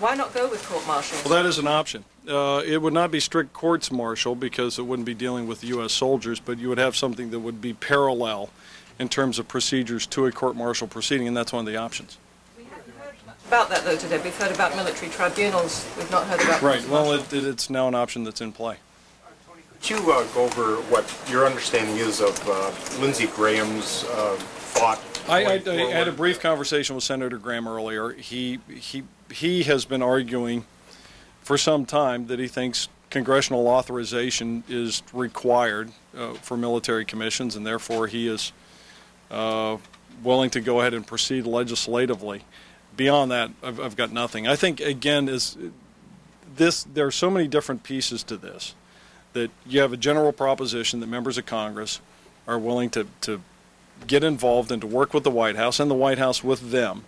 Why not go with court-martial? Well, that is an option. It would not be strict courts-martial because it wouldn't be dealing with U.S. soldiers, but you would have something that would be parallel in terms of procedures to a court-martial proceeding, and that's one of the options. We haven't heard about that, though, today. We've heard about military tribunals. We've not heard about... Right. Well, it's now an option that's in play. Could you go over what your understanding is of Lindsey Graham's thought? I had a brief conversation with Senator Graham earlier. He has been arguing for some time that he thinks congressional authorization is required for military commissions, and therefore he is willing to go ahead and proceed legislatively. Beyond that, I've got nothing. I think, again, there are so many different pieces to this that you have a general proposition that members of Congress are willing to get involved and to work with the White House and the White House with them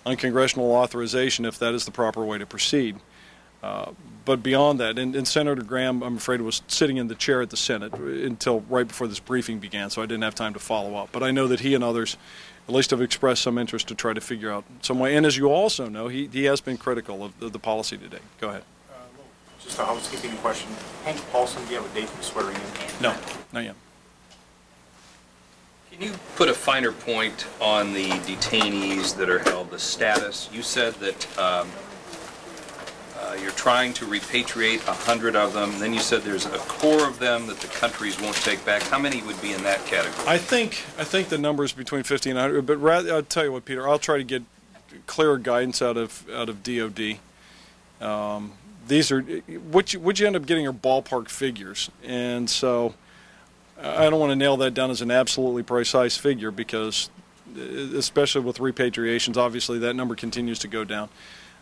on congressional authorization if that is the proper way to proceed. But beyond that, and Senator Graham, I'm afraid, was sitting in the chair at the Senate until right before this briefing began, so I didn't have time to follow up. But I know that he and others at least have expressed some interest to try to figure out some way. And as you also know, he has been critical of the policy today. Go ahead. Just a housekeeping question. Hank Paulson, do you have a date for swearing in? No, not yet. Can you put a finer point on the detainees that are held, the status? You said that you're trying to repatriate 100 of them. Then you said there's a core of them that the countries won't take back. How many would be in that category? I think the number is between 50 and 100. But I'll tell you what, Peter. I'll try to get clearer guidance out of DOD. These are what you end up getting are ballpark figures, and so I don't want to nail that down as an absolutely precise figure because, especially with repatriations, obviously that number continues to go down.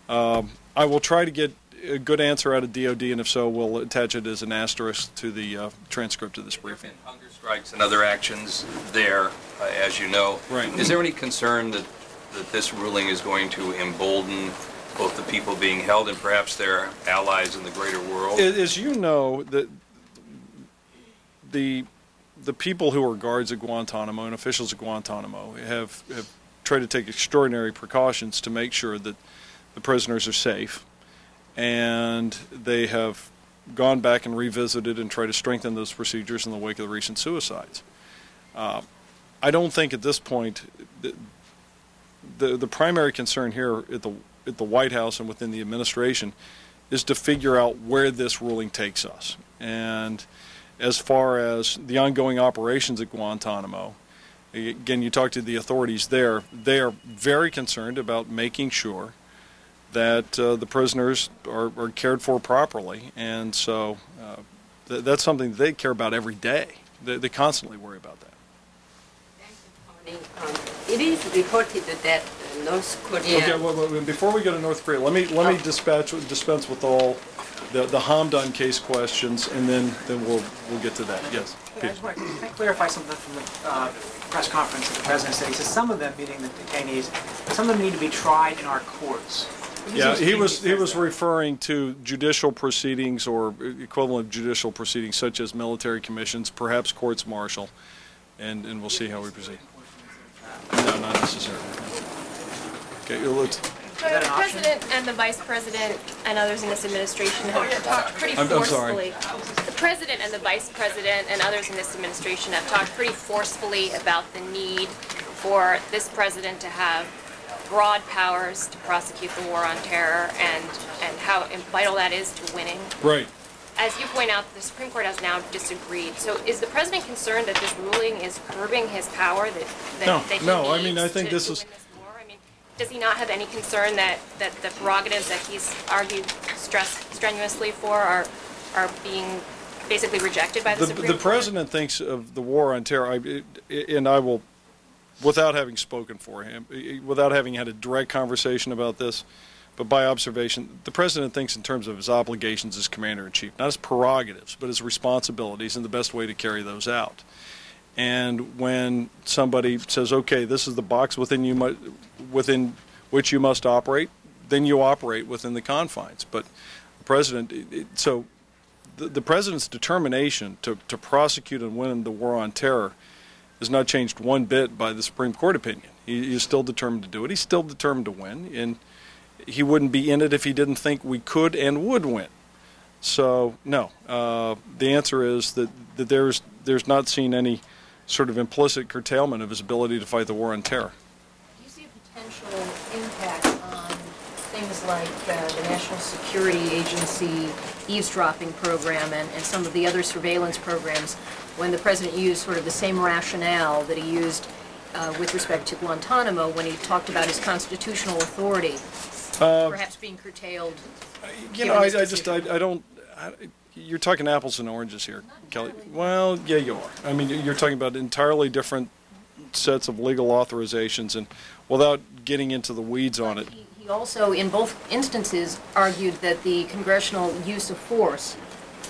I will try to get a good answer out of DOD, and if so, we'll attach it as an asterisk to the transcript of this briefing. There have been hunger strikes and other actions there, as you know. Right. Is there any concern that this ruling is going to embolden both the people being held and perhaps their allies in the greater world? As you know, the people who are guards at Guantanamo and officials at Guantanamo have tried to take extraordinary precautions to make sure that the prisoners are safe, and they have gone back and revisited and tried to strengthen those procedures in the wake of the recent suicides. I don't think at this point the primary concern here at the White House and within the administration is to figure out where this ruling takes us. And as far as the ongoing operations at Guantanamo, again, you talk to the authorities there, they are very concerned about making sure that the prisoners are cared for properly. And so that's something that they care about every day. They constantly worry about that. Thank you, Tony. It is reported that North Korea... Okay, well, before we go to North Korea, let me dispense with all the Hamdan case questions, and then we'll get to that. Yes, Peter. Can I clarify something from the press conference that the President said? He says some of them, meaning the detainees, some of them need to be tried in our courts. Yeah, he was referring to judicial proceedings or equivalent judicial proceedings such as military commissions, perhaps courts martial, and we'll see how we proceed. No, not necessarily. Okay, let's... The President and the Vice President and others in this administration have talked pretty forcefully. The President and the Vice President and others in this administration have talked pretty forcefully about the need for this President to have broad powers to prosecute the war on terror and how vital that is to winning. Right. As you point out, the Supreme Court has now disagreed. So is the President concerned that this ruling is curbing his power that he No. I needs mean, I think to this is... win this war? I mean, does he not have any concern that the prerogatives that he's argued strenuously for are being basically rejected by the Supreme Court? The President thinks of the war on terror, and I will, without having spoken for him, without having had a direct conversation about this, but by observation, the President thinks in terms of his obligations as Commander-in-Chief, not his prerogatives, but his responsibilities and the best way to carry those out. And when somebody says, okay, this is the box within which you must operate, then you operate within the confines. But the President, the President's determination to prosecute and win the war on terror has not changed one bit by the Supreme Court opinion. He is still determined to do it. He's still determined to win. And he wouldn't be in it if he didn't think we could and would win. So no, the answer is that there's not seen any sort of implicit curtailment of his ability to fight the war on terror. Do you see a potential impact on things like the National Security Agency eavesdropping program and some of the other surveillance programs when the President used sort of the same rationale that he used with respect to Guantanamo when he talked about his constitutional authority perhaps being curtailed? You know, I don't. You're talking apples and oranges here, Kelly. Well, yeah, you are. I mean, you're talking about entirely different sets of legal authorizations, and without getting into the weeds on it. He also, in both instances, argued that the congressional use of force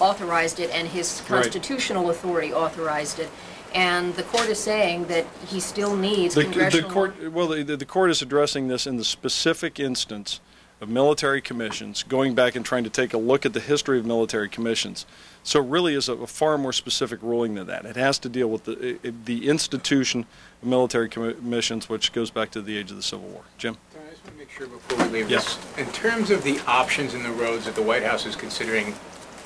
authorized it and his constitutional authority authorized it. And the court is saying that he still needs congressional... The court is addressing this in the specific instance of military commissions, going back and trying to take a look at the history of military commissions. So it really is a far more specific ruling than that. It has to deal with the institution of military commissions, which goes back to the age of the Civil War. Jim? I just want to make sure before we leave this, in terms of the options in the roads that the White House is considering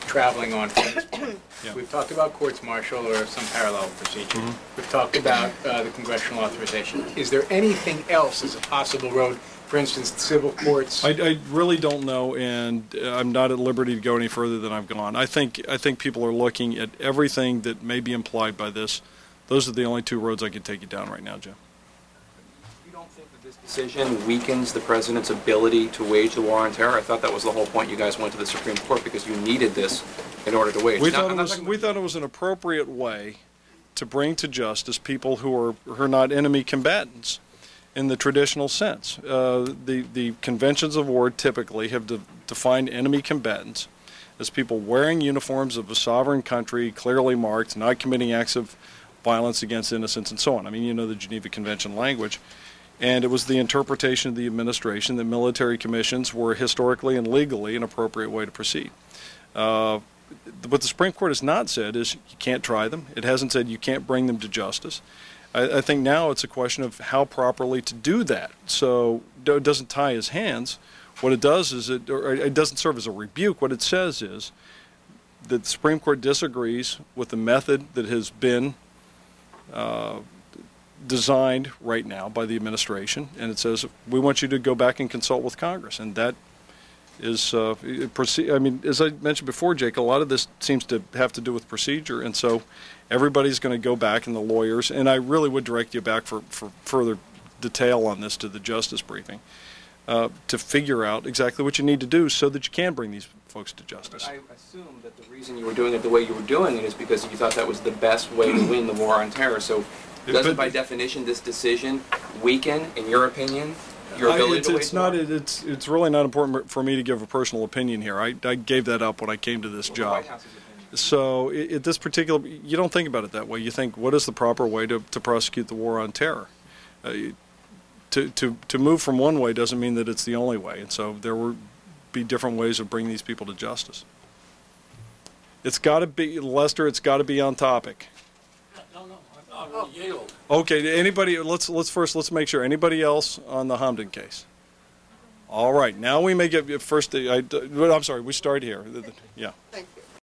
traveling on from this point, we've talked about courts-martial or some parallel procedure. We've talked about the congressional authorization. Is there anything else as a possible road? For instance, civil courts. I really don't know, and I'm not at liberty to go any further than I've gone. I think people are looking at everything that may be implied by this. Those are the only two roads I can take you down right now, Jim. You don't think that this decision weakens the president's ability to wage the war on terror? I thought that was the whole point. You guys went to the Supreme Court because you needed this in order to wage. We thought it was an appropriate way to bring to justice people who are not enemy combatants in the traditional sense. The conventions of war typically have defined enemy combatants as people wearing uniforms of a sovereign country, clearly marked, not committing acts of violence against innocents, and so on. I mean, you know the Geneva Convention language. And it was the interpretation of the administration that military commissions were historically and legally an appropriate way to proceed. What the Supreme Court has not said is you can't try them. It hasn't said you can't bring them to justice. I think now it's a question of how properly to do that. So it doesn't tie his hands. What it does is it doesn't serve as a rebuke. What it says is that the Supreme Court disagrees with the method that has been designed right now by the administration, and it says we want you to go back and consult with Congress, and that is I mean, as I mentioned before, Jake, a lot of this seems to have to do with procedure, and so everybody's going to go back, and the lawyers, and I really would direct you back for further detail on this to the justice briefing, to figure out exactly what you need to do so that you can bring these folks to justice. But I assume that the reason you were doing it the way you were doing it is because you thought that was the best way to win the war on terror. So doesn't, by definition, this decision weaken, in your opinion, your ability to wage the war? It's really not important for me to give a personal opinion here. I gave that up when I came to this job. So at this particular, you don't think about it that way. You think, what is the proper way to prosecute the war on terror? To move from one way doesn't mean that it's the only way, and so there will be different ways of bringing these people to justice. It's got to be, Lester, it's got to be on topic. No, I'm not yield. Okay, anybody, let's make sure. Anybody else on the Hamdan case? All right, now we may get first, I'm sorry, we start here. Yeah. Thank